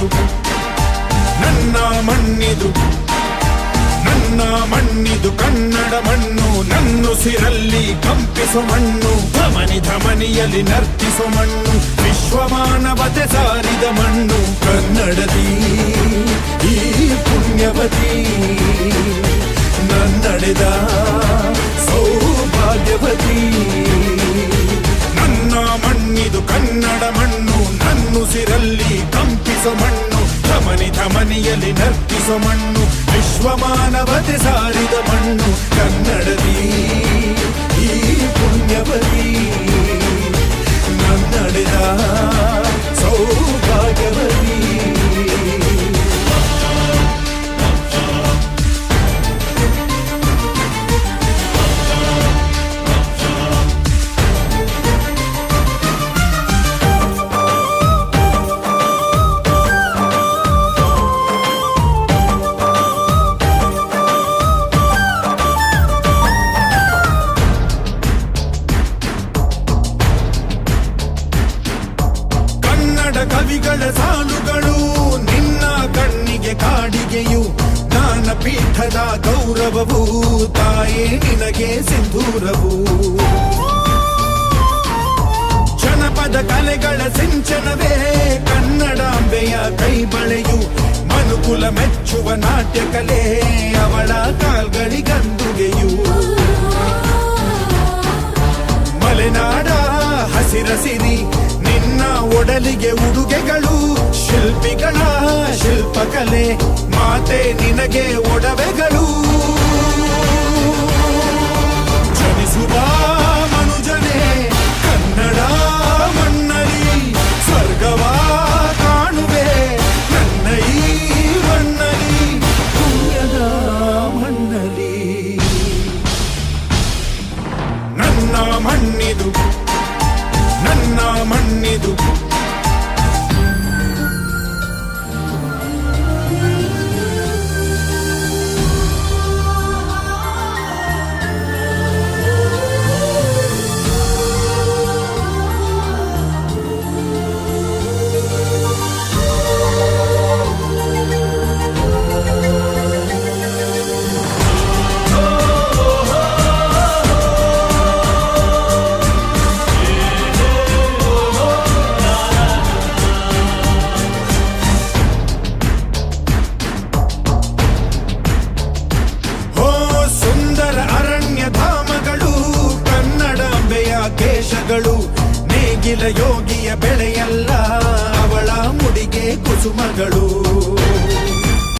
ಮಣ್ಣಿದು ನನ್ನ ಮಣ್ಣಿದು ನನ್ನ ಮಣ್ಣಿದು ಕನ್ನಡ ಮಣ್ಣು ನನ್ನುಸಿರಲ್ಲಿ ಕಂಪಿಸೋ ಮಣ್ಣು ಧಮನಿ ಧಮನಿಯಲ್ಲಿ ನರ್ತಿಸೋ ಮಣ್ಣು ವಿಶ್ವಮಾನವತೆ ಸಾರಿದ ಮಣ್ಣು ಕನ್ನಡದಿ ಈ ಪುಣ್ಯವತಿ ನನ್ನಡೆದ ಸೌಭಾಗ್ಯವತಿ ನನ್ನ ಮಣ್ಣಿದು ಕನ್ನಡ ಮಣ್ಣು ನನ್ನುಸಿರಲ್ಲಿ ಕಂಪಿಸೋ ಮಣ್ಣು ಧಮನಿ ಧಮನಿಯಲ್ಲಿ ನರ್ತಿಸೋ ಮಣ್ಣು ವಿಶ್ವಮಾನವತೆ ಸಾರಿದ ಮಣ್ಣು ಕನ್ನಡದಿ ಈ ಪುಣ್ಯವತಿ ನನ್ನಡೆದ ಸೌಭಾಗ್ಯವತಿ ಕವಿಗಳ ಸಾಲುಗಳು ನಿನ್ನ ಕಣ್ಣಿಗೆ ಕಾಡಿಗೆಯು ಜ್ಞಾನಪೀಠದ ಗೌರವವು ತಾಯೇ ನಿನಗೆ ಸಿಂಧೂರವು ಜನಪದ ಕಲೆಗಳ ಸಿಂಚನವೇ ಕನ್ನಡಾಂಬೆಯ ಕೈಬಳೆಯು ಮನುಕುಲ ಮೆಚ್ಚುವ ನಾಟ್ಯ ಕಲೆ ಅವಳ ಕಾಲ್ಗಳಿಗಂದುಗೆಯು ಮಲೆನಾಡ ಹಸಿರಸಿರಿ ನಿನ್ನ ಒಡಲಿಗೆ ಉಡುಗೆಗಳು ಶಿಲ್ಪಿಗಳ ಶಿಲ್ಪಕಲೆ ಮಾತೆ ನಿನಗೆ ಒಡವೆಗಳು ಜನಿಸುವ ಮನುಜನೇ ಕನ್ನಡ ಮಣ್ಣಲಿ ಸ್ವರ್ಗವ ಕಾಣುವೆ ನನ್ನ ಈ ಮಣ್ಣಲಿ ಪುಣ್ಯದ ಮಣ್ಣಲಿ ನನ್ನ ಮಣ್ಣಿದು ನನ್ನ ಮಣ್ಣಿದು ನೇಗಿಲ ಯೋಗಿಯ ಬೆಳೆಯಲ್ಲ ಅವಳ ಮುಡಿಗೆ ಕುಸುಮಗಳು